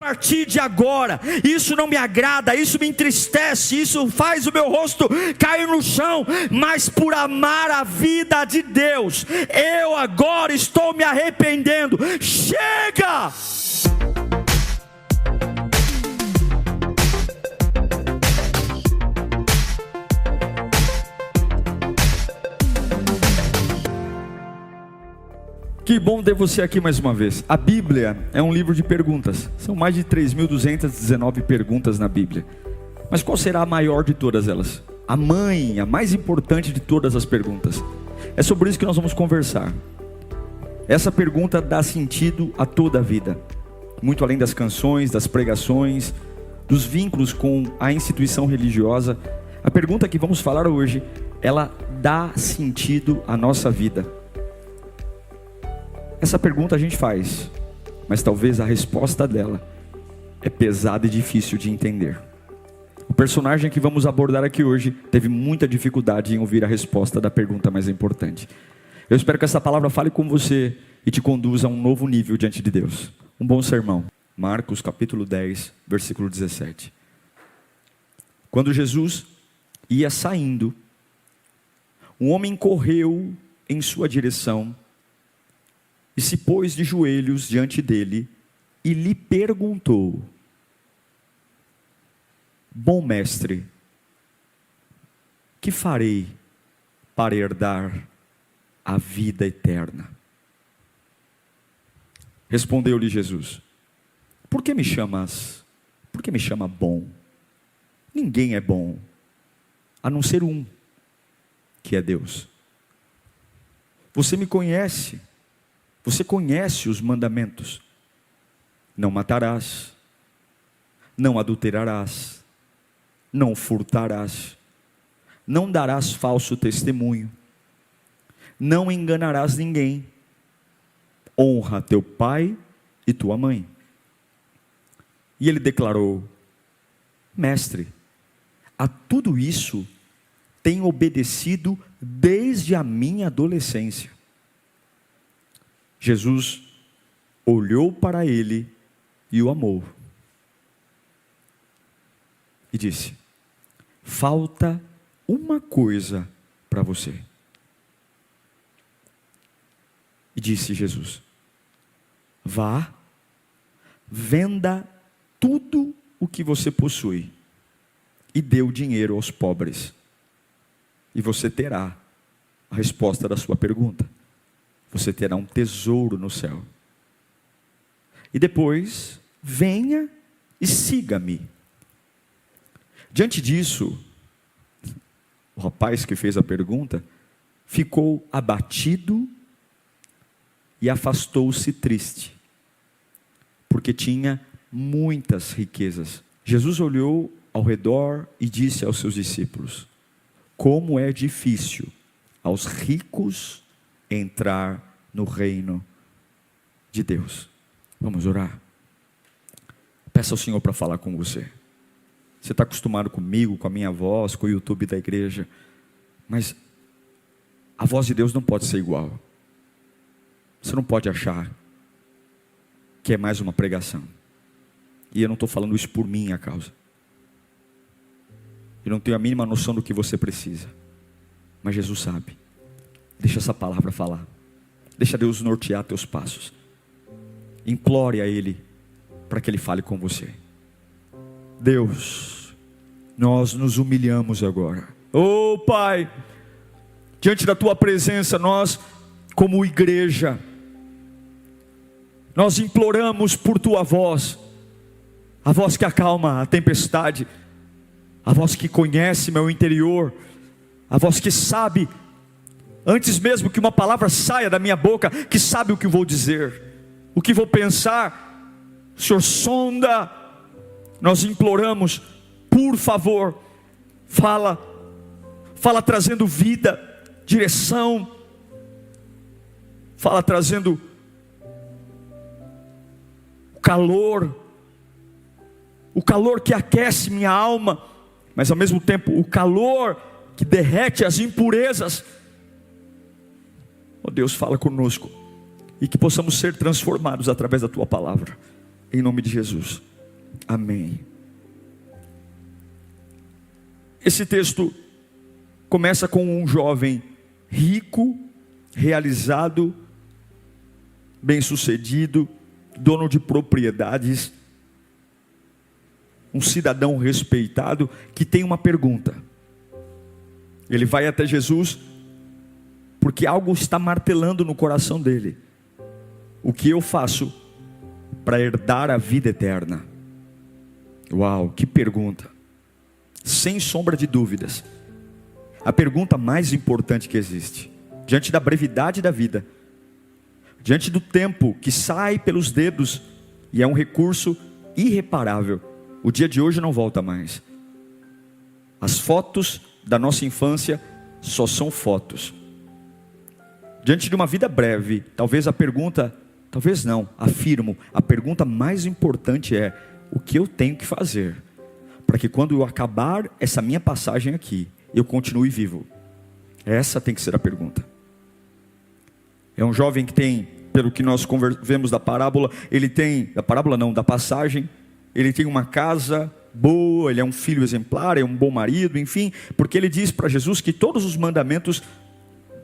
A partir de agora, isso não me agrada, isso me entristece, isso faz o meu rosto cair no chão, mas por amar a vida de Deus, eu agora estou me arrependendo. Chega! Que bom ter você aqui mais uma vez. A Bíblia é um livro de perguntas. São mais de 3.219 perguntas na Bíblia. Mas qual será a maior de todas elas? A mãe, a mais importante de todas as perguntas. É sobre isso que nós vamos conversar. Essa pergunta dá sentido a toda a vida. Muito além das canções, das pregações, dos vínculos com a instituição religiosa. A pergunta que vamos falar hoje, ela dá sentido à nossa vida. Essa pergunta a gente faz, mas talvez a resposta dela é pesada e difícil de entender. O personagem que vamos abordar aqui hoje teve muita dificuldade em ouvir a resposta da pergunta mais importante. Eu espero que essa palavra fale com você e te conduza a um novo nível diante de Deus. Um bom sermão. Marcos capítulo 10, versículo 17. Quando Jesus ia saindo, um homem correu em sua direção e se pôs de joelhos diante dele e lhe perguntou: bom mestre, que farei para herdar a vida eterna? Respondeu-lhe Jesus: por que me chama bom? Ninguém é bom, a não ser um, que é Deus. Você me conhece. Você conhece os mandamentos: não matarás, não adulterarás, não furtarás, não darás falso testemunho, não enganarás ninguém, honra teu pai e tua mãe. E ele declarou: mestre, a tudo isso tenho obedecido desde a minha adolescência. Jesus olhou para ele e o amou. E disse: falta uma coisa para você. E disse Jesus: vá, venda tudo o que você possui e dê o dinheiro aos pobres, e você terá a resposta da sua pergunta. Você terá um tesouro no céu. E depois, venha e siga-me. Diante disso, o rapaz que fez a pergunta ficou abatido e afastou-se triste, porque tinha muitas riquezas. Jesus olhou ao redor e disse aos seus discípulos: como é difícil aos ricos entrar no reino de Deus. Vamos orar? Peça ao Senhor para falar com você. Você está acostumado comigo, com a minha voz, com o YouTube da igreja, mas a voz de Deus não pode ser igual. Você não pode achar que é mais uma pregação. E eu não estou falando isso por minha causa. Eu não tenho a mínima noção do que você precisa, mas Jesus sabe. Deixa essa palavra falar. Deixa Deus nortear teus passos. Implore a Ele para que Ele fale com você. Deus, nós nos humilhamos agora. Oh Pai, diante da Tua presença, nós como igreja, nós imploramos por Tua voz. A voz que acalma a tempestade. A voz que conhece meu interior. A voz que sabe, antes mesmo que uma palavra saia da minha boca, que sabe o que vou dizer, o que vou pensar. O Senhor sonda. Nós imploramos, por favor, fala trazendo vida, direção, fala trazendo o calor que aquece minha alma, mas ao mesmo tempo o calor que derrete as impurezas. Ó Deus, fala conosco, e que possamos ser transformados através da Tua palavra, em nome de Jesus, Amém. Esse texto começa com um jovem rico, realizado, bem-sucedido, dono de propriedades, um cidadão respeitado, que tem uma pergunta. Ele vai até Jesus, porque algo está martelando no coração dele. O que eu faço para herdar a vida eterna? Uau, que pergunta! Sem sombra de dúvidas, a pergunta mais importante que existe, diante da brevidade da vida, diante do tempo que sai pelos dedos, e é um recurso irreparável. O dia de hoje não volta mais. As fotos da nossa infância só são fotos. Diante de uma vida breve, talvez a pergunta, talvez não, afirmo, a pergunta mais importante é: o que eu tenho que fazer para que quando eu acabar essa minha passagem aqui, eu continue vivo? Essa tem que ser a pergunta. É um jovem que tem, pelo que nós vemos da parábola, ele tem, da parábola não, da passagem, ele tem uma casa boa, ele é um filho exemplar, é um bom marido, enfim, porque ele diz para Jesus que todos os mandamentos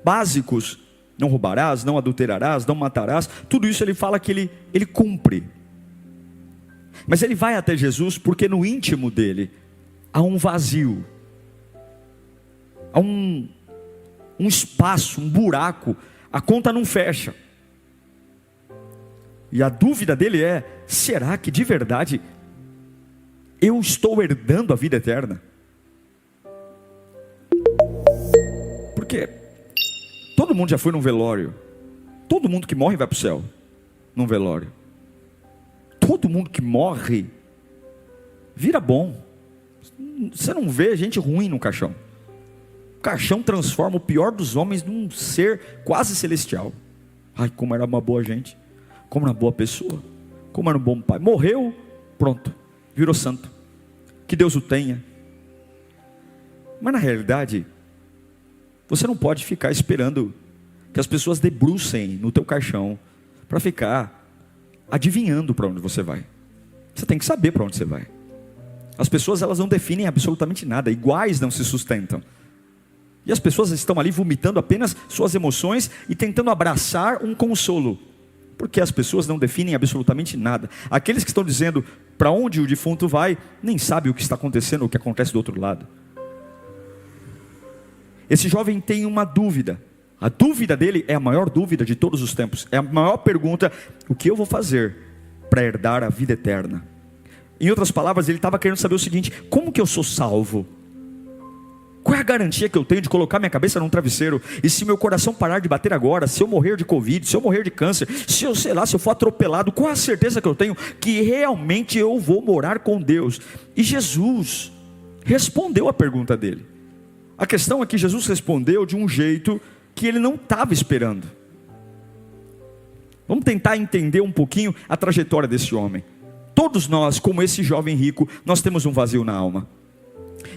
básicos, não roubarás, não adulterarás, não matarás, tudo isso ele fala que ele cumpre. Mas ele vai até Jesus porque no íntimo dele há um vazio, há um espaço, um buraco, a conta não fecha. E a dúvida dele é: será que de verdade eu estou herdando a vida eterna? Porque todo mundo já foi num velório. Todo mundo que morre vai para o céu num velório. Todo mundo que morre vira bom. Você não vê gente ruim no caixão. O caixão transforma o pior dos homens num ser quase celestial. Ai, como era uma boa gente, como era uma boa pessoa, como era um bom pai. Morreu, pronto, virou santo. Que Deus o tenha. Mas na realidade, você não pode ficar esperando que as pessoas debrucem no teu caixão para ficar adivinhando para onde você vai. Você tem que saber para onde você vai. As pessoas, elas não definem absolutamente nada, iguais não se sustentam. E as pessoas estão ali vomitando apenas suas emoções e tentando abraçar um consolo, porque as pessoas não definem absolutamente nada. Aqueles que estão dizendo para onde o defunto vai, nem sabem o que está acontecendo, o que acontece do outro lado. Esse jovem tem uma dúvida. A dúvida dele é a maior dúvida de todos os tempos. É a maior pergunta: o que eu vou fazer para herdar a vida eterna? Em outras palavras, ele estava querendo saber o seguinte: como que eu sou salvo? Qual é a garantia que eu tenho de colocar minha cabeça num travesseiro, e se meu coração parar de bater agora, se eu morrer de Covid, se eu morrer de câncer, se eu, sei lá, se eu for atropelado, qual é a certeza que eu tenho que realmente eu vou morar com Deus? E Jesus respondeu a pergunta dele. A questão é que Jesus respondeu de um jeito que ele não estava esperando. Vamos tentar entender um pouquinho a trajetória desse homem. Todos nós, como esse jovem rico, nós temos um vazio na alma.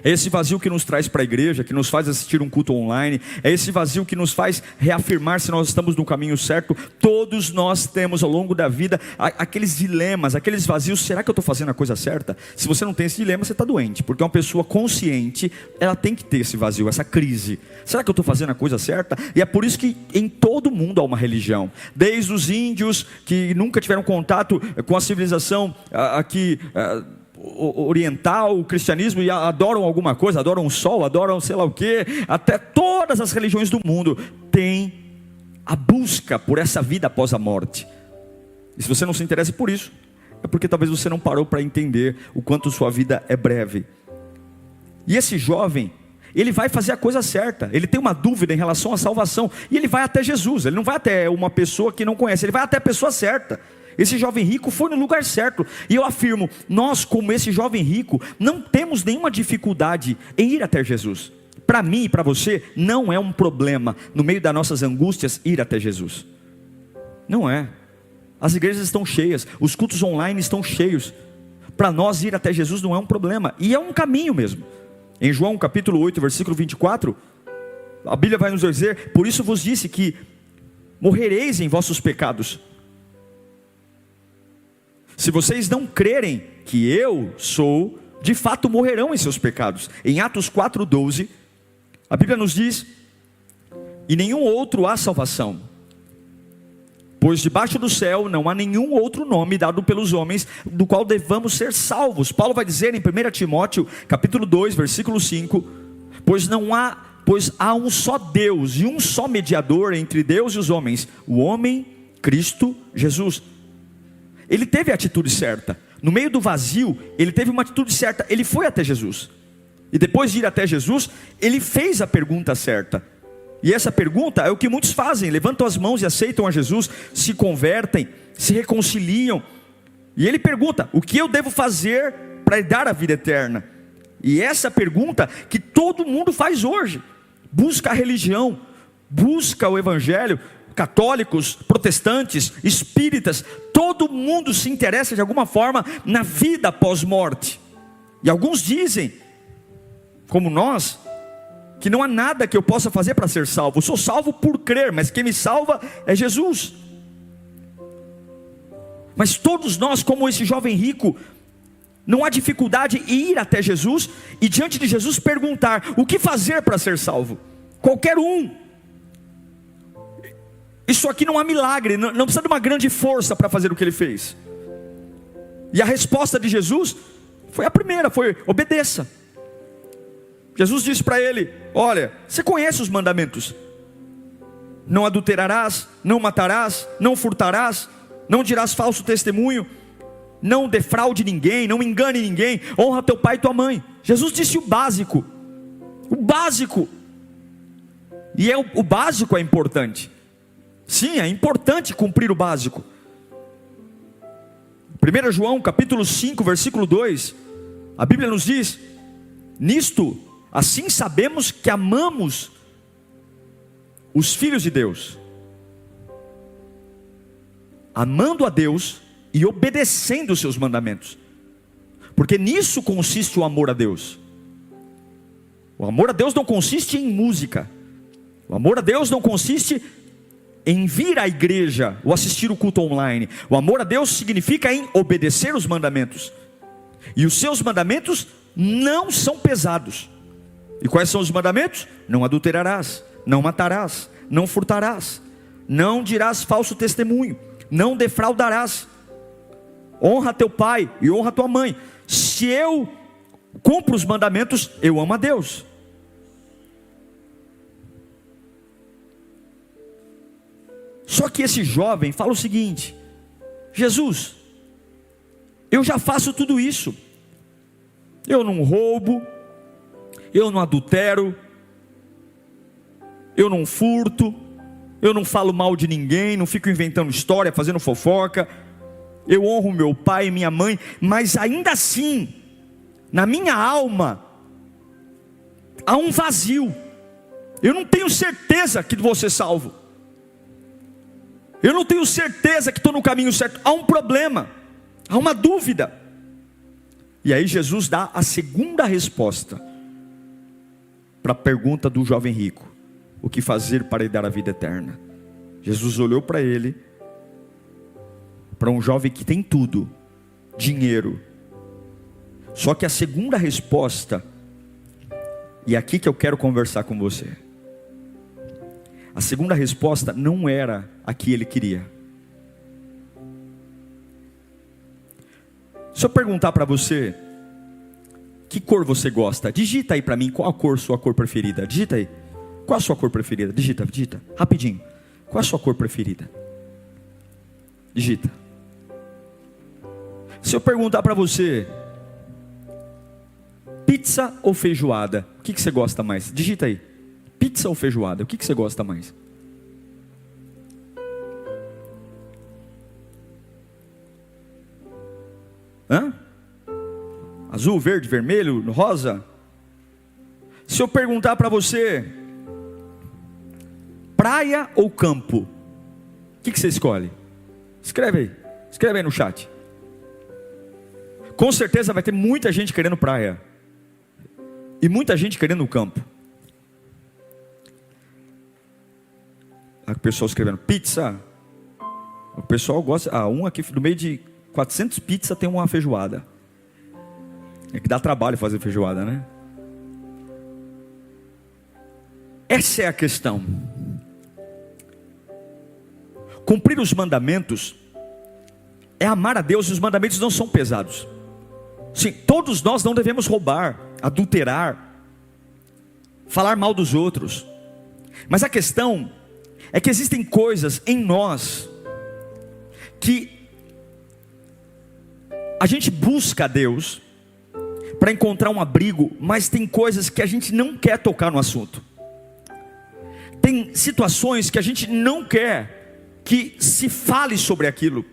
É esse vazio que nos traz para a igreja, que nos faz assistir um culto online. É esse vazio que nos faz reafirmar se nós estamos no caminho certo. Todos nós temos ao longo da vida aqueles dilemas, aqueles vazios. Será que eu estou fazendo a coisa certa? Se você não tem esse dilema, você está doente. Porque uma pessoa consciente, ela tem que ter esse vazio, essa crise. Será que eu estou fazendo a coisa certa? E é por isso que em todo mundo há uma religião. Desde os índios que nunca tiveram contato com a civilização aqui oriental, o cristianismo, e adoram alguma coisa, adoram o sol, adoram sei lá o que, até todas as religiões do mundo têm a busca por essa vida após a morte. E se você não se interessa por isso, é porque talvez você não parou para entender o quanto sua vida é breve. E esse jovem, ele vai fazer a coisa certa. Ele tem uma dúvida em relação à salvação, e ele vai até Jesus. Ele não vai até uma pessoa que não conhece, ele vai até a pessoa certa. Esse jovem rico foi no lugar certo. E eu afirmo, nós como esse jovem rico, não temos nenhuma dificuldade em ir até Jesus. Para mim e para você, não é um problema, no meio das nossas angústias, ir até Jesus. Não é. As igrejas estão cheias, os cultos online estão cheios. Para nós ir até Jesus não é um problema, e é um caminho mesmo. Em João capítulo 8, versículo 24, a Bíblia vai nos dizer: por isso vos disse que morrereis em vossos pecados. Se vocês não crerem que eu sou, de fato morrerão em seus pecados. Em Atos 4:12, a Bíblia nos diz: e nenhum outro há salvação, pois debaixo do céu não há nenhum outro nome dado pelos homens, do qual devamos ser salvos. Paulo vai dizer em 1 Timóteo, capítulo 2, versículo 5, pois há um só Deus e um só mediador entre Deus e os homens, o homem Cristo Jesus. Ele teve a atitude certa. No meio do vazio, ele teve uma atitude certa. Ele foi até Jesus. E depois de ir até Jesus, ele fez a pergunta certa. E essa pergunta é o que muitos fazem: levantam as mãos e aceitam a Jesus, se convertem, se reconciliam. E ele pergunta: o que eu devo fazer para herdar a vida eterna? E essa pergunta que todo mundo faz hoje. Busca a religião, busca o evangelho. Católicos, protestantes, espíritas, todo mundo se interessa de alguma forma na vida após morte. E alguns dizem, como nós, que não há nada que eu possa fazer para ser salvo. Eu sou salvo por crer, mas quem me salva é Jesus. Mas todos nós, como esse jovem rico, não há dificuldade em ir até Jesus e diante de Jesus perguntar: o que fazer para ser salvo? Qualquer um. Isso aqui não há milagre, não precisa de uma grande força para fazer o que ele fez. E a resposta de Jesus foi a primeira, foi: obedeça. Jesus disse para ele: olha, você conhece os mandamentos: não adulterarás, não matarás, não furtarás, não dirás falso testemunho, não defraude ninguém, não engane ninguém, honra teu pai e tua mãe. Jesus disse o básico. O básico. E o básico é importante. Sim, é importante cumprir o básico. 1 João capítulo 5, versículo 2, a Bíblia nos diz: nisto, assim sabemos que amamos os filhos de Deus, amando a Deus e obedecendo os seus mandamentos. Porque nisso consiste o amor a Deus. O amor a Deus não consiste em música. O amor a Deus não consiste em vir à igreja ou assistir o culto online. O amor a Deus significa em obedecer os mandamentos. E os seus mandamentos não são pesados. E quais são os mandamentos? Não adulterarás, não matarás, não furtarás, não dirás falso testemunho, não defraudarás, honra teu pai e honra tua mãe. Se eu cumpro os mandamentos, eu amo a Deus. Só que esse jovem fala o seguinte: Jesus, eu já faço tudo isso. Eu não roubo, eu não adultero, eu não furto, eu não falo mal de ninguém, não fico inventando história, fazendo fofoca, eu honro meu pai e minha mãe, mas ainda assim, na minha alma, há um vazio. Eu não tenho certeza que vou ser salvo. Eu não tenho certeza que estou no caminho certo. Há um problema, há uma dúvida. E aí Jesus dá a segunda resposta para a pergunta do jovem rico: o que fazer para herdar a vida eterna? Jesus olhou para ele, para um jovem que tem tudo, dinheiro. Só que a segunda resposta, e é aqui que eu quero conversar com você, a segunda resposta não era a que ele queria. Se eu perguntar para você, que cor você gosta? Digita aí para mim, qual a sua cor preferida? Digita aí, qual a sua cor preferida? Digita, rapidinho. Qual a sua cor preferida? Digita. Se eu perguntar para você, pizza ou feijoada, o que você gosta mais? Digita aí. Pizza ou feijoada, o que você gosta mais? Hã? Azul, verde, vermelho, rosa? Se eu perguntar para você, praia ou campo, o que você escolhe? Escreve aí no chat. Com certeza vai ter muita gente querendo praia e muita gente querendo o campo. O pessoal escrevendo pizza. O pessoal gosta. Um aqui no meio de 400 pizzas tem uma feijoada. É que dá trabalho fazer feijoada, né? Essa é a questão. Cumprir os mandamentos é amar a Deus, e os mandamentos não são pesados. Sim, todos nós não devemos roubar, adulterar, falar mal dos outros. Mas a questão é que existem coisas em nós que a gente busca a Deus para encontrar um abrigo, mas tem coisas que a gente não quer tocar no assunto. Tem situações que a gente não quer que se fale sobre aquilo.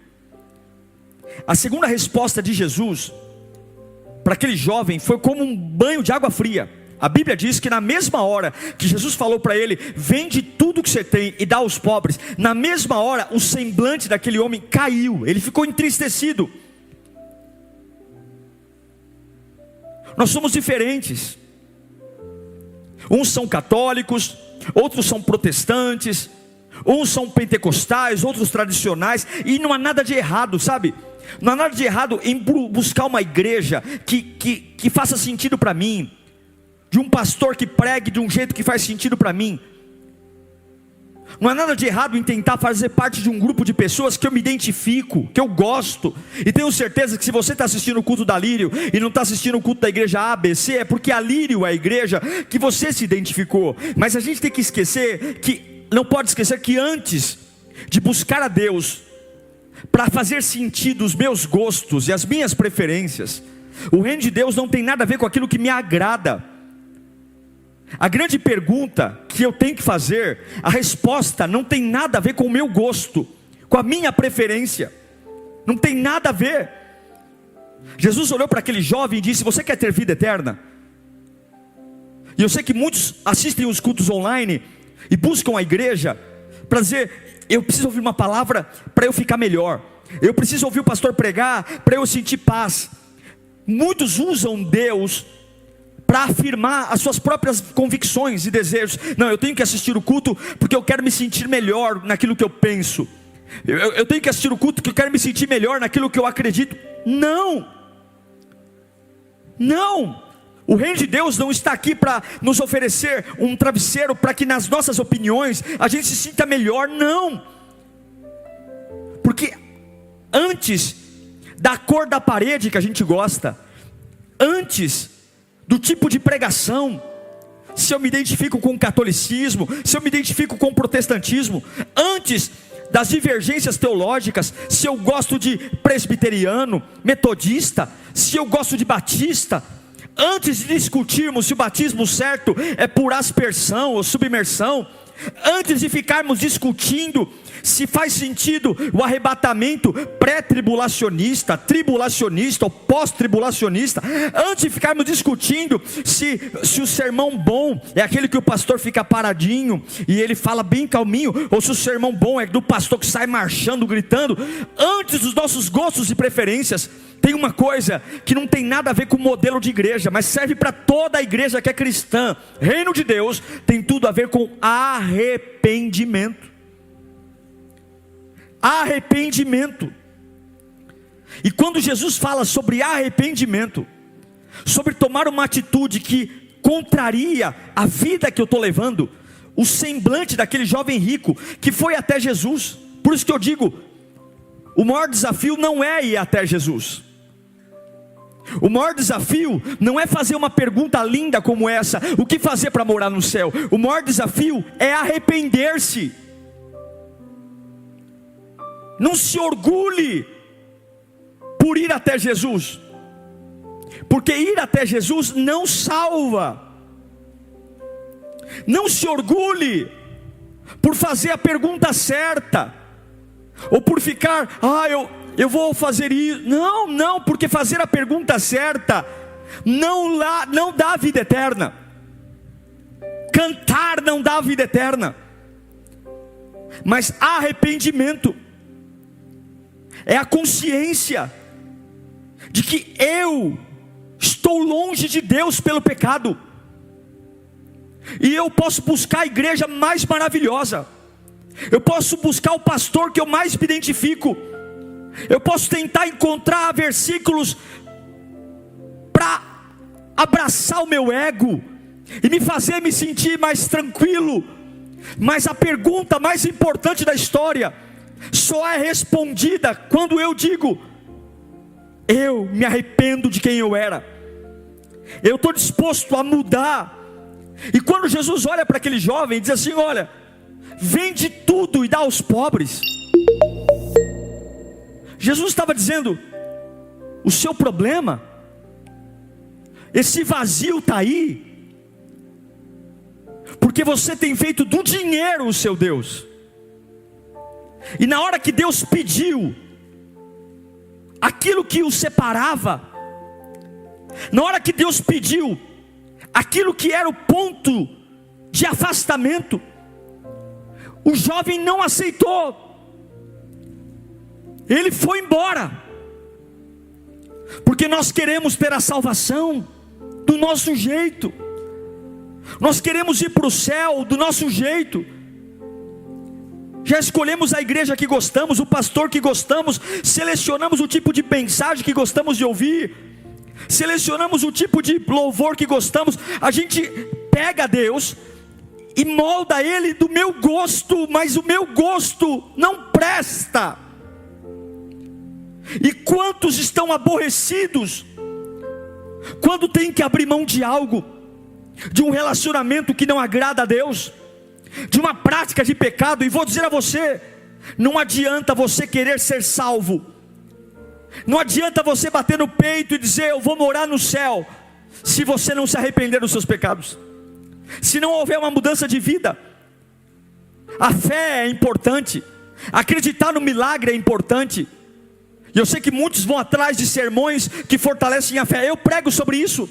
A segunda resposta de Jesus para aquele jovem foi como um banho de água fria. A Bíblia diz que na mesma hora que Jesus falou para ele: vende tudo que você tem e dá aos pobres, na mesma hora o semblante daquele homem caiu, ele ficou entristecido. Nós somos diferentes. Uns são católicos, outros são protestantes, uns são pentecostais, outros tradicionais, e não há nada de errado, sabe? Não há nada de errado em buscar uma igreja que faça sentido para mim, de um pastor que pregue de um jeito que faz sentido para mim. Não há nada de errado em tentar fazer parte de um grupo de pessoas que eu me identifico, que eu gosto. E tenho certeza que se você está assistindo o culto da Lírio e não está assistindo o culto da igreja ABC, é porque a Lírio é a igreja que você se identificou. Mas a gente tem que esquecer que, não pode esquecer que antes de buscar a Deus para fazer sentido os meus gostos e as minhas preferências, o reino de Deus não tem nada a ver com aquilo que me agrada. A grande pergunta que eu tenho que fazer, a resposta não tem nada a ver com o meu gosto, com a minha preferência, não tem nada a ver. Jesus olhou para aquele jovem e disse: você quer ter vida eterna? E eu sei que muitos assistem os cultos online e buscam a igreja para dizer: eu preciso ouvir uma palavra para eu ficar melhor, eu preciso ouvir o pastor pregar para eu sentir paz. Muitos usam Deus para afirmar as suas próprias convicções e desejos. Não, eu tenho que assistir o culto porque eu quero me sentir melhor naquilo que eu penso. Eu tenho que assistir o culto porque eu quero me sentir melhor naquilo que eu acredito. Não, não. O reino de Deus não está aqui para nos oferecer um travesseiro para que nas nossas opiniões a gente se sinta melhor. Não. Porque antes da cor da parede que a gente gosta, antes do tipo de pregação, se eu me identifico com o catolicismo, se eu me identifico com o protestantismo, antes das divergências teológicas, se eu gosto de presbiteriano, metodista, se eu gosto de batista, antes de discutirmos se o batismo certo é por aspersão ou submersão, antes de ficarmos discutindo se faz sentido o arrebatamento pré-tribulacionista, tribulacionista ou pós-tribulacionista, antes de ficarmos discutindo se o sermão bom é aquele que o pastor fica paradinho e ele fala bem calminho, ou se o sermão bom é do pastor que sai marchando, gritando, antes dos nossos gostos e preferências, tem uma coisa que não tem nada a ver com o modelo de igreja, mas serve para toda a igreja que é cristã. Reino de Deus tem tudo a ver com arrependimento. Arrependimento. E quando Jesus fala sobre arrependimento, sobre tomar uma atitude que contraria a vida que eu estou levando, o semblante daquele jovem rico que foi até Jesus, por isso que eu digo, o maior desafio não é ir até Jesus. O maior desafio não é fazer uma pergunta linda como essa: o que fazer para morar no céu? O maior desafio é arrepender-se. Não se orgulhe por ir até Jesus, porque ir até Jesus não salva. Não se orgulhe por fazer a pergunta certa, ou por ficar, eu vou fazer isso. Não, porque fazer a pergunta certa não dá vida eterna. Cantar não dá vida eterna. Mas arrependimento é a consciência de que eu estou longe de Deus pelo pecado, e eu posso buscar a igreja mais maravilhosa, eu posso buscar o pastor que eu mais me identifico, eu posso tentar encontrar versículos para abraçar o meu ego e me fazer me sentir mais tranquilo. Mas a pergunta mais importante da história só é respondida quando eu digo: eu me arrependo de quem eu era, eu estou disposto a mudar. E quando Jesus olha para aquele jovem e diz assim: olha, vende tudo e dá aos pobres, Jesus estava dizendo: o seu problema, esse vazio está aí porque você tem feito do dinheiro o seu Deus. E na hora que Deus pediu aquilo que o separava, na hora que Deus pediu aquilo que era o ponto de afastamento, o jovem não aceitou. Ele foi embora, porque nós queremos ter a salvação do nosso jeito, nós queremos ir para o céu do nosso jeito. Já escolhemos a igreja que gostamos, o pastor que gostamos, selecionamos o tipo de mensagem que gostamos de ouvir, selecionamos o tipo de louvor que gostamos. A gente pega Deus e molda Ele do meu gosto, mas o meu gosto não presta. E quantos estão aborrecidos quando tem que abrir mão de algo, de um relacionamento que não agrada a Deus, de uma prática de pecado. E vou dizer a você, não adianta você querer ser salvo, não adianta você bater no peito e dizer eu vou morar no céu, se você não se arrepender dos seus pecados, se não houver uma mudança de vida. A fé é importante, acreditar no milagre é importante, e eu sei que muitos vão atrás de sermões que fortalecem a fé. Eu prego sobre isso,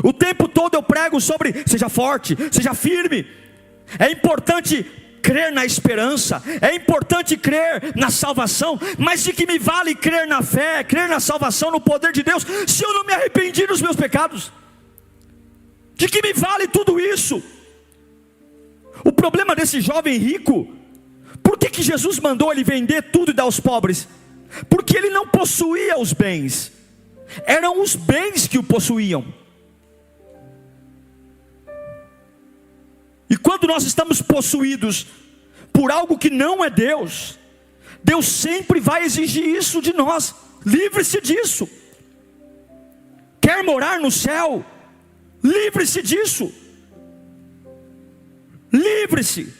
o tempo todo eu prego sobre seja forte, seja firme. É importante crer na esperança, é importante crer na salvação, mas de que me vale crer na fé, crer na salvação, no poder de Deus, se eu não me arrependi dos meus pecados? De que me vale tudo isso? O problema desse jovem rico, por que Jesus mandou ele vender tudo e dar aos pobres? Porque ele não possuía os bens, eram os bens que o possuíam. E quando nós estamos possuídos por algo que não é Deus, Deus sempre vai exigir isso de nós. Livre-se disso. Quer morar no céu? Livre-se disso. Livre-se.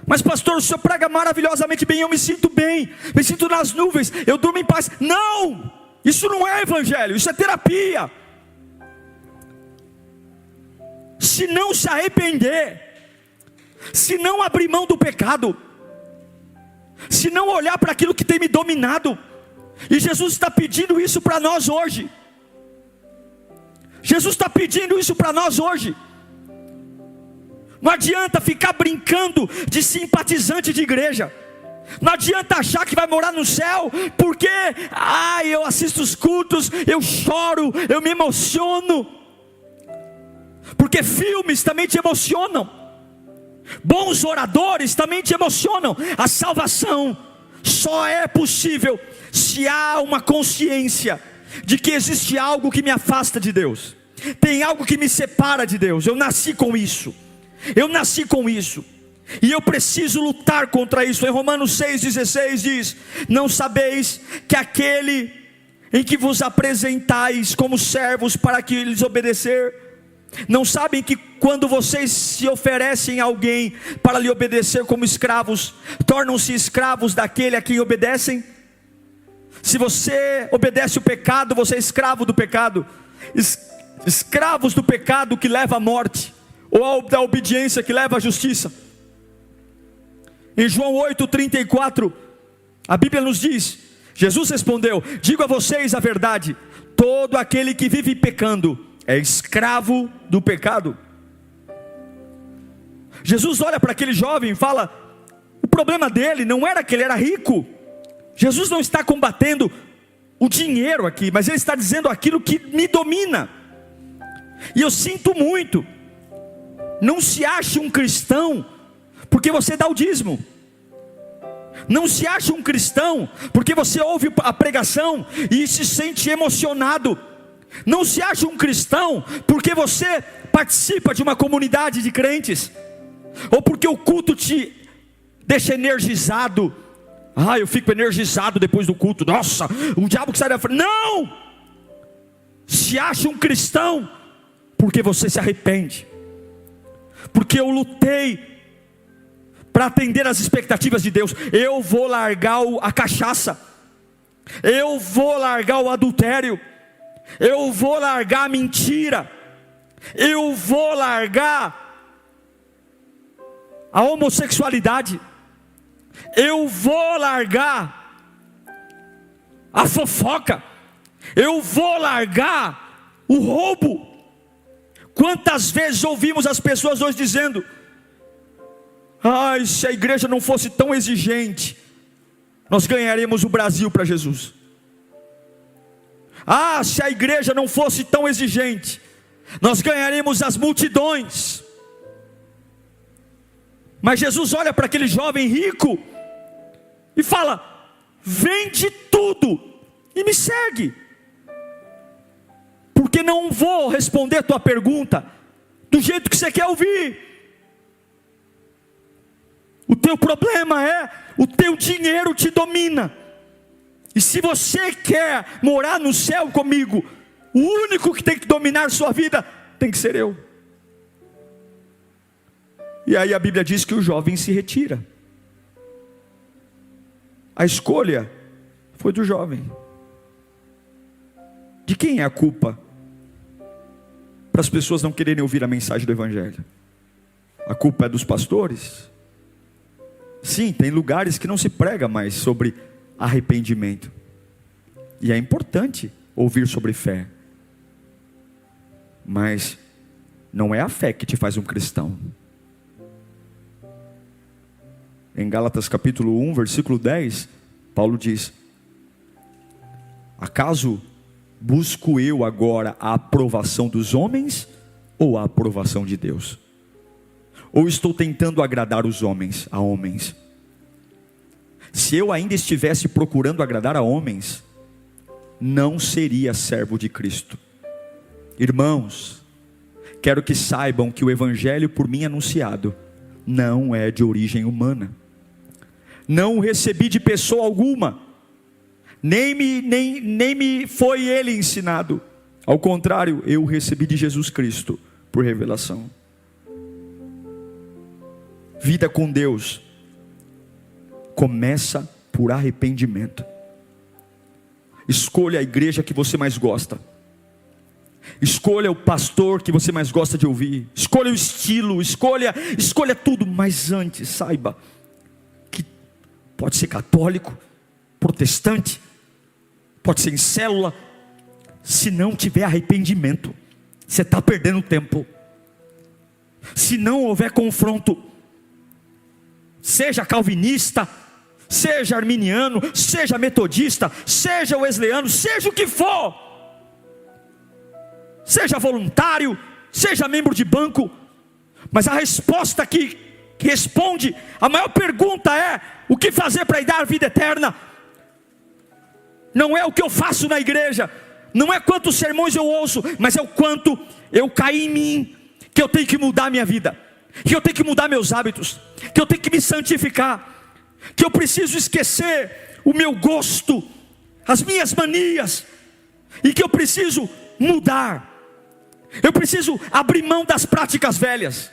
Mas pastor, o senhor prega maravilhosamente bem, eu me sinto bem, me sinto nas nuvens, eu durmo em paz. Não, isso não é evangelho, isso é terapia. Se não se arrepender, se não abrir mão do pecado, se não olhar para aquilo que tem me dominado, e Jesus está pedindo isso para nós hoje. Jesus está pedindo isso para nós hoje. Não adianta ficar brincando de simpatizante de igreja. Não adianta achar que vai morar no céu, porque eu assisto os cultos, eu choro, eu me emociono. Porque filmes também te emocionam, bons oradores também te emocionam. A salvação só é possível se há uma consciência de que existe algo que me afasta de Deus, tem algo que me separa de Deus. Eu nasci com isso, e eu preciso lutar contra isso. Em Romanos 6,16 diz: não sabeis que aquele em que vos apresentais como servos para que lhes obedecer, não sabem que quando vocês se oferecem a alguém para lhe obedecer como escravos, tornam-se escravos daquele a quem obedecem? Se você obedece o pecado, você é escravo do pecado. Escravos do pecado que leva à morte, ou da obediência que leva à justiça. Em João 8,34, a Bíblia nos diz, Jesus respondeu: digo a vocês a verdade, todo aquele que vive pecando é escravo do pecado. Jesus olha para aquele jovem e fala, o problema dele não era que ele era rico. Jesus não está combatendo o dinheiro aqui, mas ele está dizendo aquilo que me domina. E eu sinto muito, não se ache um cristão porque você dá o dízimo. Não se ache um cristão porque você ouve a pregação e se sente emocionado. Não se ache um cristão porque você participa de uma comunidade de crentes, ou porque o culto te deixa energizado. Eu fico energizado depois do culto. Nossa, o diabo que sai da frente. Não! Se acha um cristão porque você se arrepende, porque eu lutei para atender às expectativas de Deus. Eu vou largar a cachaça, eu vou largar o adultério, eu vou largar a mentira, eu vou largar a homossexualidade, eu vou largar a fofoca, eu vou largar o roubo. Quantas vezes ouvimos as pessoas hoje dizendo: se a igreja não fosse tão exigente, nós ganharemos o Brasil para Jesus. Se a igreja não fosse tão exigente, nós ganharemos as multidões. Mas Jesus olha para aquele jovem rico e fala: vende tudo e me segue. Porque não vou responder a tua pergunta do jeito que você quer ouvir. O teu problema é, o teu dinheiro te domina. E se você quer morar no céu comigo, o único que tem que dominar sua vida tem que ser eu. E aí a Bíblia diz que o jovem se retira. A escolha foi do jovem. De quem é a culpa para as pessoas não quererem ouvir a mensagem do Evangelho? A culpa é dos pastores? Sim, tem lugares que não se prega mais sobre arrependimento, e é importante ouvir sobre fé, mas não é a fé que te faz um cristão. Em Gálatas capítulo 1, versículo 10, Paulo diz: acaso busco eu agora a aprovação dos homens ou a aprovação de Deus? Ou estou tentando agradar os homens, a homens? Se eu ainda estivesse procurando agradar a homens, não seria servo de Cristo. Irmãos, quero que saibam que o evangelho por mim anunciado não é de origem humana. Não o recebi de pessoa alguma, nem me foi ele ensinado. Ao contrário, eu recebi de Jesus Cristo por revelação. Vida com Deus começa por arrependimento. Escolha a igreja que você mais gosta. Escolha o pastor que você mais gosta de ouvir. Escolha o estilo, escolha tudo. Mas antes, saiba que pode ser católico, protestante, pode ser em célula. Se não tiver arrependimento, você está perdendo tempo. Se não houver confronto, seja calvinista, seja arminiano, seja metodista, seja wesleyano, seja o que for, seja voluntário, seja membro de banco, mas a resposta que responde a maior pergunta é: o que fazer para dar a vida eterna? Não é o que eu faço na igreja, não é quantos sermões eu ouço, mas é o quanto eu caí em mim, que eu tenho que mudar a minha vida, que eu tenho que mudar meus hábitos, que eu tenho que me santificar, que eu preciso esquecer o meu gosto, as minhas manias, e que eu preciso mudar. Eu preciso abrir mão das práticas velhas,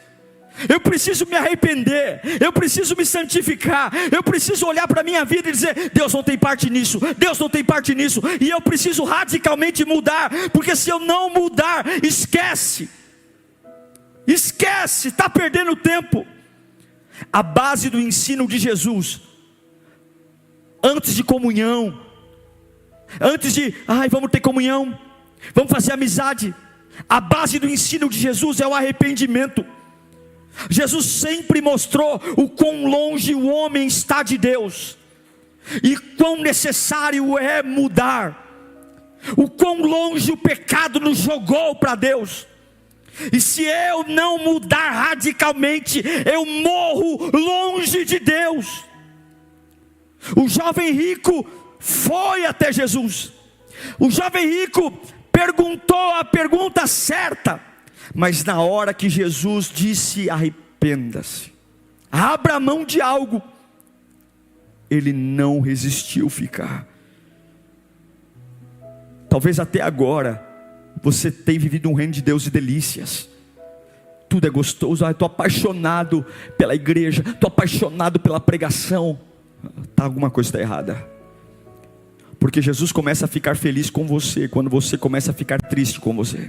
eu preciso me arrepender, eu preciso me santificar, eu preciso olhar para a minha vida e dizer: Deus não tem parte nisso, Deus não tem parte nisso, e eu preciso radicalmente mudar, porque se eu não mudar, esquece, está perdendo tempo. A base do ensino de Jesus, antes de comunhão, antes de, vamos ter comunhão, vamos fazer amizade, a base do ensino de Jesus é o arrependimento. Jesus sempre mostrou o quão longe o homem está de Deus, e quão necessário é mudar, o quão longe o pecado nos jogou para Deus. E se eu não mudar radicalmente, eu morro longe de Deus. O jovem rico foi até Jesus. O jovem rico perguntou a pergunta certa, mas na hora que Jesus disse arrependa-se, abra mão de algo, ele não resistiu ficar. Talvez até agora você tenha vivido um reino de Deus e delícias. Tudo é gostoso, estou apaixonado pela igreja, estou apaixonado pela pregação. Alguma coisa está errada. Porque Jesus começa a ficar feliz com você quando você começa a ficar triste com você.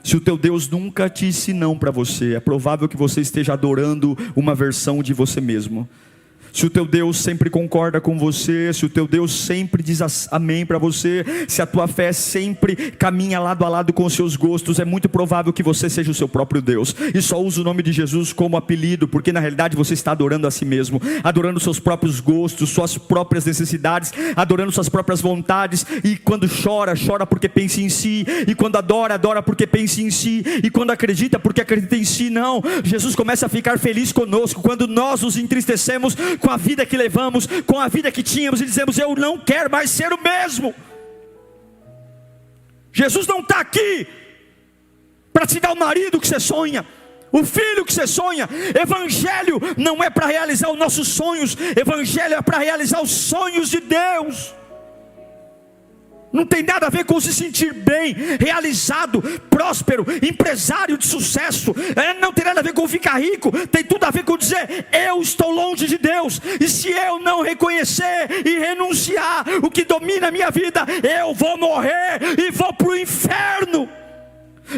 Se o teu Deus nunca te disse não para você, é provável que você esteja adorando uma versão de você mesmo. Se o teu Deus sempre concorda com você, se o teu Deus sempre diz amém para você, se a tua fé sempre caminha lado a lado com os seus gostos, é muito provável que você seja o seu próprio Deus, e só usa o nome de Jesus como apelido, porque na realidade você está adorando a si mesmo, adorando seus próprios gostos, suas próprias necessidades, adorando suas próprias vontades, e quando chora, chora porque pensa em si, e quando adora, adora porque pensa em si, e quando acredita, porque acredita em si. Não, Jesus começa a ficar feliz conosco, quando nós nos entristecemos com a vida que levamos, com a vida que tínhamos, e dizemos: eu não quero mais ser o mesmo. Jesus não está aqui para te dar o marido que você sonha, o filho que você sonha. Evangelho não é para realizar os nossos sonhos, evangelho é para realizar os sonhos de Deus. Não tem nada a ver com se sentir bem, realizado, próspero, empresário de sucesso. Não tem nada a ver com ficar rico. Tem tudo a ver com dizer: eu estou longe de Deus, e se eu não reconhecer e renunciar o que domina a minha vida, eu vou morrer e vou para o inferno.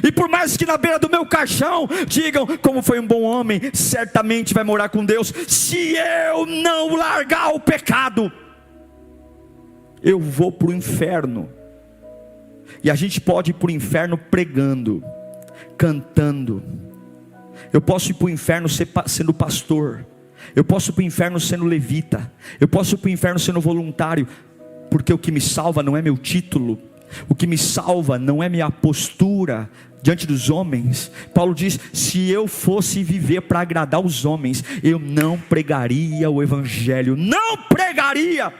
E por mais que na beira do meu caixão digam como foi um bom homem, certamente vai morar com Deus. Se eu não largar o pecado, eu vou para o inferno. E a gente pode ir para o inferno pregando, cantando. Eu posso ir para o inferno sendo pastor. Eu posso ir para o inferno sendo levita. Eu posso ir para o inferno sendo voluntário. Porque o que me salva não é meu título. O que me salva não é minha postura diante dos homens. Paulo diz: se eu fosse viver para agradar os homens, eu não pregaria o evangelho. Não pregaria.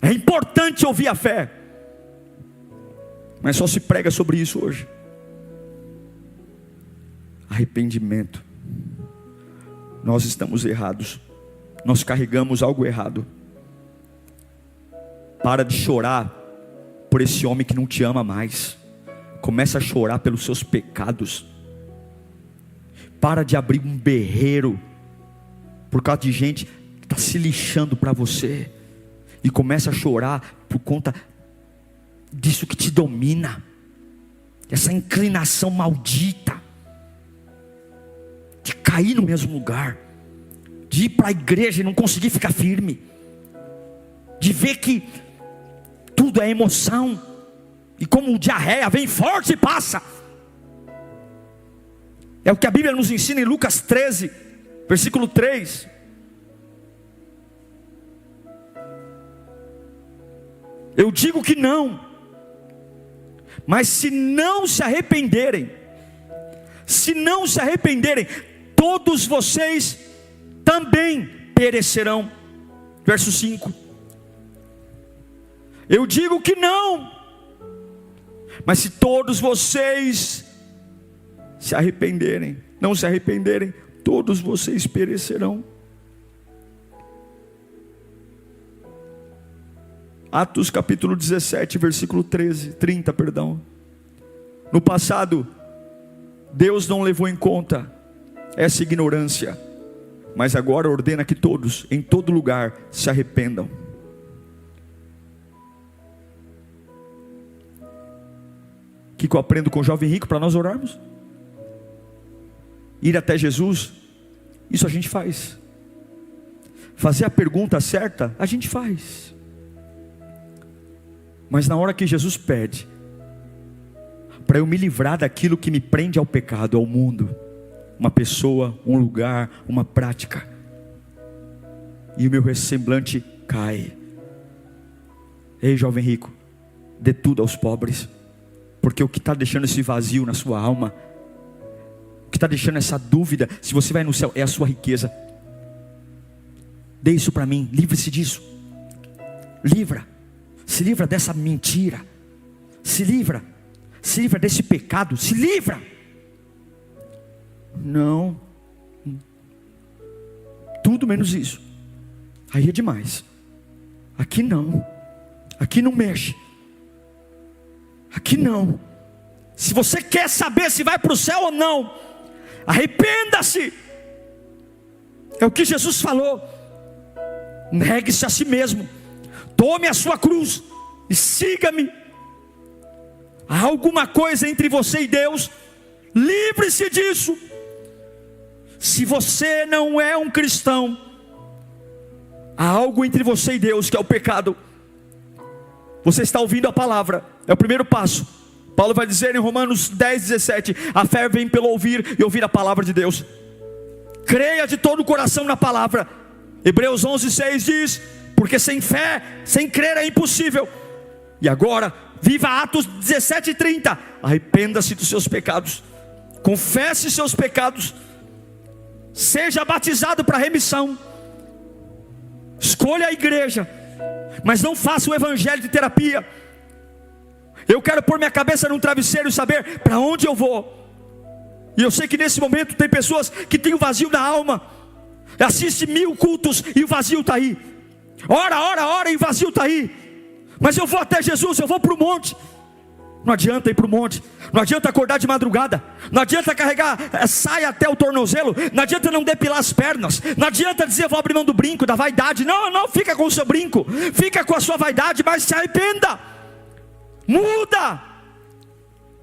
É importante ouvir a fé, mas só se prega sobre isso hoje. Arrependimento. Nós estamos errados, nós carregamos algo errado. Para de chorar por esse homem que não te ama mais. Começa a chorar pelos seus pecados. Para de abrir um berreiro por causa de gente que está se lixando para você, e começa a chorar por conta disso que te domina, essa inclinação maldita de cair no mesmo lugar, de ir para a igreja e não conseguir ficar firme, de ver que tudo é emoção, e como diarreia vem forte e passa. É o que a Bíblia nos ensina em Lucas 13, versículo 3. Eu digo que não, mas se não se arrependerem, todos vocês também perecerão. Verso 5. Eu digo que não, mas se todos vocês não se arrependerem, todos vocês perecerão. Atos capítulo 17, versículo 30. No passado, Deus não levou em conta essa ignorância, mas agora ordena que todos, em todo lugar, se arrependam. O que eu aprendo com o jovem rico para nós orarmos? Ir até Jesus, isso a gente faz. Fazer a pergunta certa, a gente faz. Mas na hora que Jesus pede para eu me livrar daquilo que me prende ao pecado, ao mundo, uma pessoa, um lugar, uma prática, e o meu semblante cai. Ei, jovem rico, dê tudo aos pobres, porque o que está deixando esse vazio na sua alma, o que está deixando essa dúvida se você vai no céu, é a sua riqueza. Dê isso para mim, livre-se disso. Livra. Se livra dessa mentira. Se livra desse pecado. Se livra. Não. Tudo menos isso. Aí é demais. Aqui não. Aqui não mexe. Aqui não. Se você quer saber se vai para o céu ou não, arrependa-se. É o que Jesus falou. Negue-se a si mesmo. Tome a sua cruz e siga-me. Há alguma coisa entre você e Deus? Livre-se disso. Se você não é um cristão, há algo entre você e Deus, que é o pecado. Você está ouvindo a palavra, é o primeiro passo. Paulo vai dizer em Romanos 10:17: a fé vem pelo ouvir e ouvir a palavra de Deus. Creia de todo o coração na palavra. Hebreus 11:6 diz: porque sem fé, sem crer é impossível. E agora, viva Atos 17:30. Arrependa-se dos seus pecados, confesse seus pecados, seja batizado para remissão, escolha a igreja, mas não faça o evangelho de terapia. Eu quero pôr minha cabeça num travesseiro e saber para onde eu vou. E eu sei que nesse momento tem pessoas que têm um vazio na alma, assiste 1000 cultos e o vazio está aí, ora e o vazio está aí. Mas eu vou até Jesus, eu vou para o monte. Não adianta ir para o monte, não adianta acordar de madrugada, não adianta carregar saia até o tornozelo, não adianta não depilar as pernas, não adianta dizer vou abrir mão do brinco, da vaidade. Não, fica com o seu brinco, fica com a sua vaidade, mas se arrependa, muda,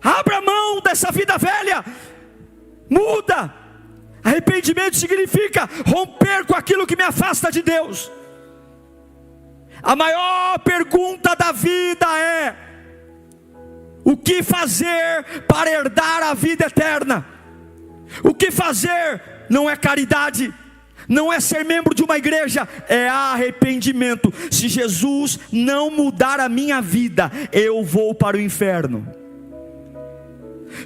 abra mão dessa vida velha, muda. Arrependimento significa romper com aquilo que me afasta de Deus. A maior pergunta da vida é: o que fazer para herdar a vida eterna? O que fazer não é caridade, não é ser membro de uma igreja, é arrependimento. Se Jesus não mudar a minha vida, eu vou para o inferno.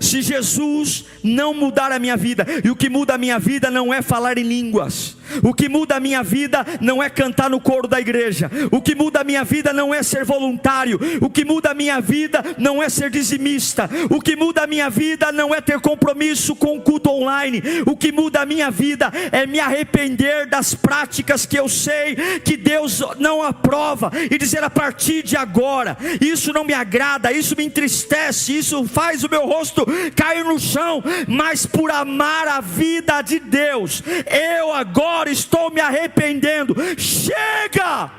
Se Jesus não mudar a minha vida, e o que muda a minha vida não é falar em línguas, o que muda a minha vida não é cantar no coro da igreja, o que muda a minha vida não é ser voluntário, o que muda a minha vida não é ser dizimista, o que muda a minha vida não é ter compromisso com o culto online, o que muda a minha vida é me arrepender das práticas que eu sei que Deus não aprova, e dizer: a partir de agora, isso não me agrada, isso me entristece, isso faz o meu rosto cair no chão, mas por amar a vida de Deus, eu agora estou me arrependendo. Chega!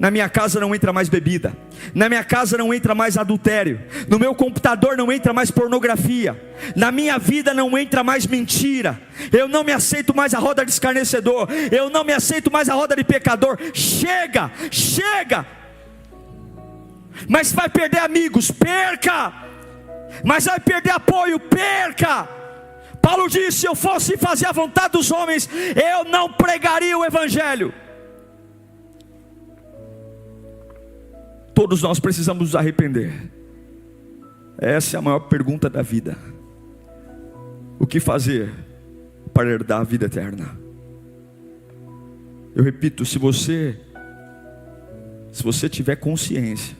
Na minha casa não entra mais bebida, na minha casa não entra mais adultério, no meu computador não entra mais pornografia, na minha vida não entra mais mentira, eu não me aceito mais a roda de escarnecedor, eu não me aceito mais a roda de pecador. Chega! Mas vai perder amigos, perca! Mas vai perder apoio, perca! Paulo disse: se eu fosse fazer a vontade dos homens, eu não pregaria o evangelho. Todos nós precisamos nos arrepender. Essa é a maior pergunta da vida. O que fazer para herdar a vida eterna? Eu repito, se você tiver consciência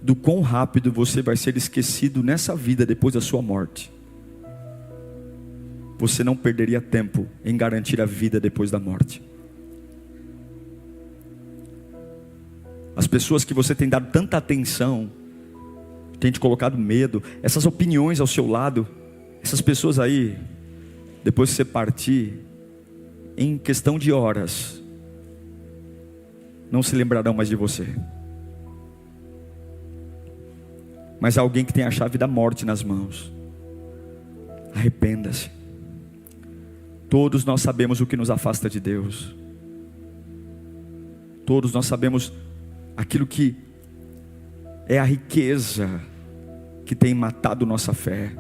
do quão rápido você vai ser esquecido nessa vida depois da sua morte, você não perderia tempo em garantir a vida depois da morte. As pessoas que você tem dado tanta atenção, tem te colocado medo, essas opiniões ao seu lado, essas pessoas aí, depois que você partir, em questão de horas, não se lembrarão mais de você. Mas alguém que tem a chave da morte nas mãos, arrependa-se. Todos nós sabemos o que nos afasta de Deus. Todos nós sabemos aquilo que é a riqueza que tem matado nossa fé.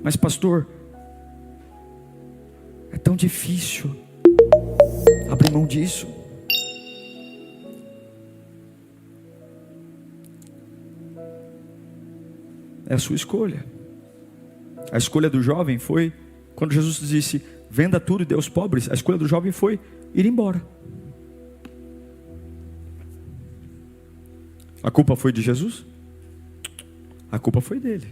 Mas pastor, é tão difícil abrir mão disso. É a sua escolha. A escolha do jovem foi, quando Jesus disse: venda tudo e dê aos pobres, a escolha do jovem foi ir embora. A culpa foi de Jesus? A culpa foi dele.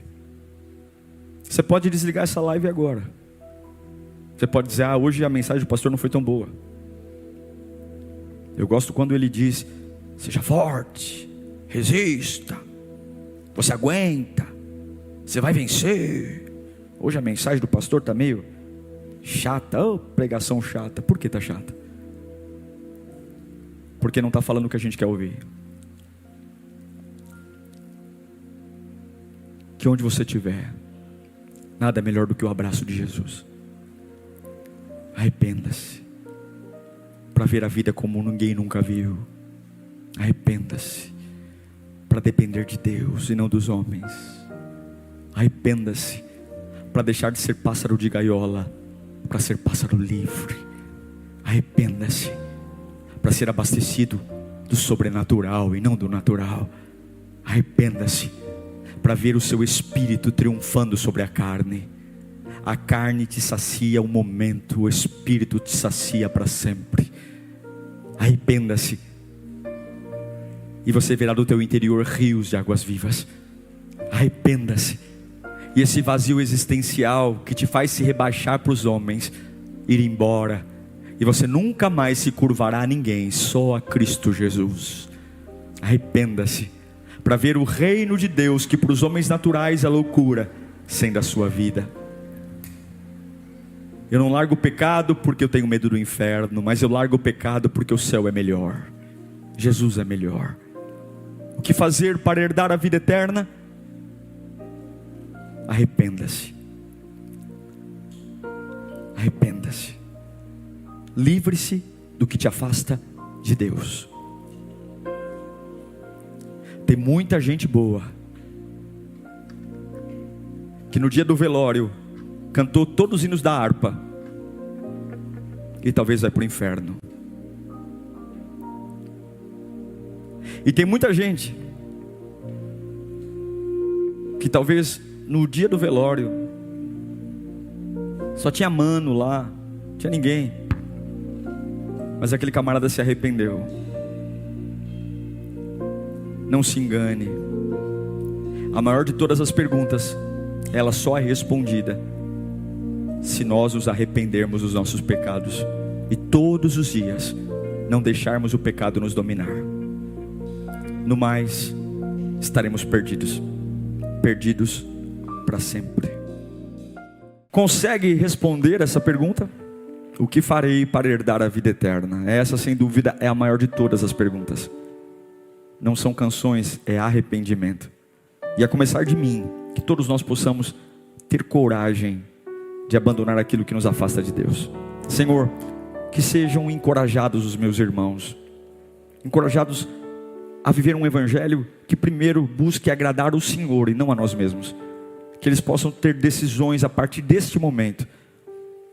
Você pode desligar essa live agora. Você pode dizer, hoje a mensagem do pastor não foi tão boa. Eu gosto quando ele diz, seja forte, resista, você aguenta, você vai vencer. Hoje a mensagem do pastor está meio chata, pregação chata. Por que está chata? Porque não está falando o que a gente quer ouvir. Que onde você estiver, nada é melhor do que o abraço de Jesus. Arrependa-se, para ver a vida como ninguém nunca viu. Arrependa-se, para depender de Deus e não dos homens. Arrependa-se, para deixar de ser pássaro de gaiola, para ser pássaro livre. Arrependa-se, para ser abastecido do sobrenatural e não do natural. Arrependa-se, para ver o seu espírito triunfando sobre a carne. A carne te sacia um momento, o espírito te sacia para sempre. Arrependa-se, e você verá do teu interior rios de águas vivas. Arrependa-se, e esse vazio existencial que te faz se rebaixar para os homens, ir embora, e você nunca mais se curvará a ninguém, só a Cristo Jesus. Arrependa-se, para ver o reino de Deus, que para os homens naturais é loucura, sendo a sua vida. Eu não largo o pecado porque eu tenho medo do inferno, mas eu largo o pecado porque o céu é melhor. Jesus é melhor. O que fazer para herdar a vida eterna? Arrependa-se. Arrependa-se. Livre-se do que te afasta de Deus. Tem muita gente boa que no dia do velório cantou todos os hinos da harpa e talvez vai para o inferno. E tem muita gente que talvez no dia do velório só tinha mano lá, não tinha ninguém, mas aquele camarada se arrependeu. Não se engane, a maior de todas as perguntas, ela só é respondida se nós nos arrependermos dos nossos pecados e todos os dias não deixarmos o pecado nos dominar. No mais, estaremos perdidos para sempre. Consegue responder essa pergunta? O que farei para herdar a vida eterna? Essa, sem dúvida, é a maior de todas as perguntas. Não são canções, é arrependimento. E a começar de mim, que todos nós possamos ter coragem de abandonar aquilo que nos afasta de Deus. Senhor, que sejam encorajados os meus irmãos, encorajados a viver um evangelho que primeiro busque agradar o Senhor e não a nós mesmos. Que eles possam ter decisões a partir deste momento,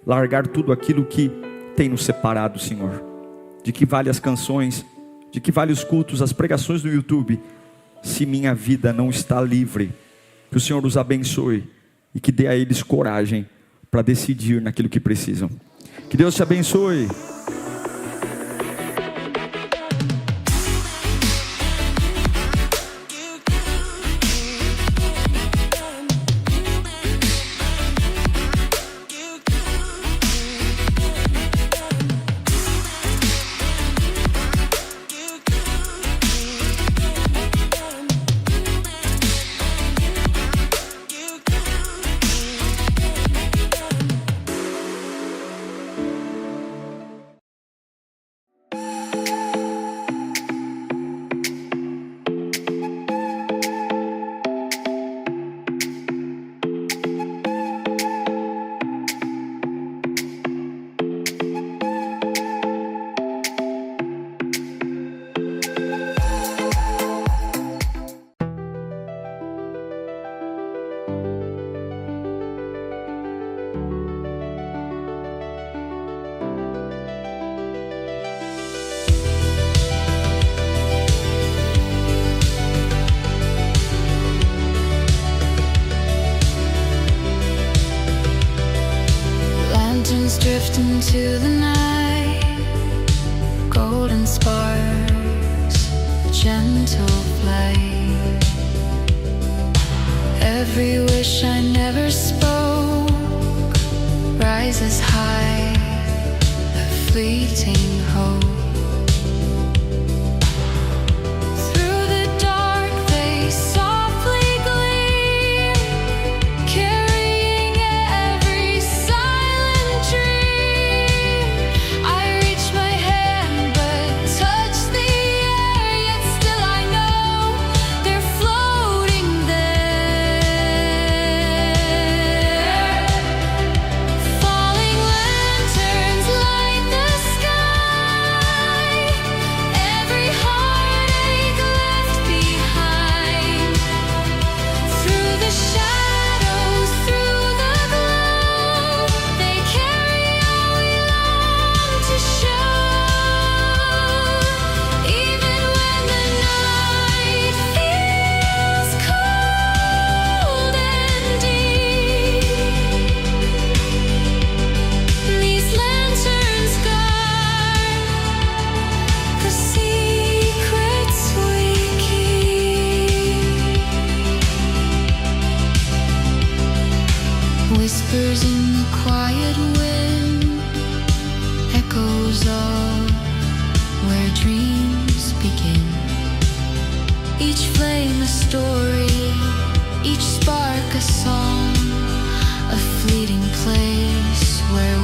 largar tudo aquilo que tem nos separado, Senhor. De que vale as canções, de que vale os cultos, as pregações do YouTube, se minha vida não está livre. Que o Senhor os abençoe e que dê a eles coragem para decidir naquilo que precisam. Que Deus te abençoe. never spoke rises high, a fleeting hope. Through the dark they softly gleam, carrying every silent dream. I reach my hand but touch the air, yet still I know they're floating there. Falling lanterns light the sky, every heartache left behind. Through the shadows, through the glow, they carry all we long to show. Even when the night feels cold and deep, these lanterns guard the secrets we keep. Whispers in the quiet wind, echoes of where dreams begin. Each flame a story, each spark a song, a fleeting place where